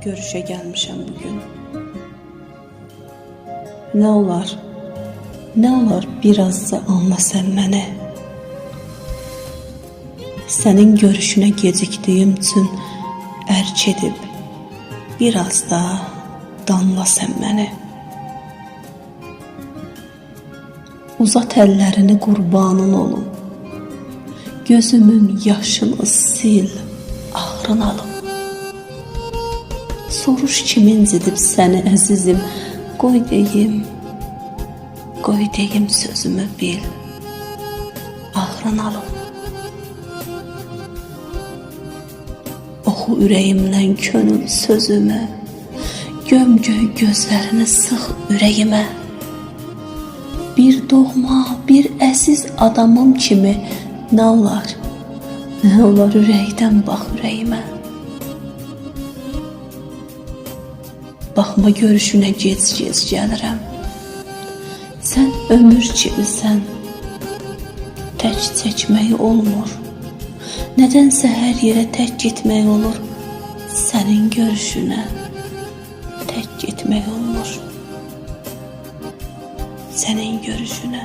görüşe gelmişəm bugün. Ne olar, biraz da anla sen məni. Sənin görüşünə gecikdiyim üçün ərk edib, biraz da danla sen məni. Uzat əllərini qurbanın olum, gözümün yaşını sil, ağrın alım. Soruş kimin zidib səni əzizim, qoy deyim sözümü bil, ağrın alım. Oxu ürəyimdən könül sözümü, gömgöy gözlərini sıx ürəyimə. Bir doğma, bir əziz adamım kimi nə olar ürəkdən bax ürəyimə. Baxma görüşünə gec gəlirəm. Sən ömür kimisən, tək çəkmək olmur. Nədənsə hər yerə tək getmək olur. Sənin görüşünə tək getmək olmur. Sənin görüşünə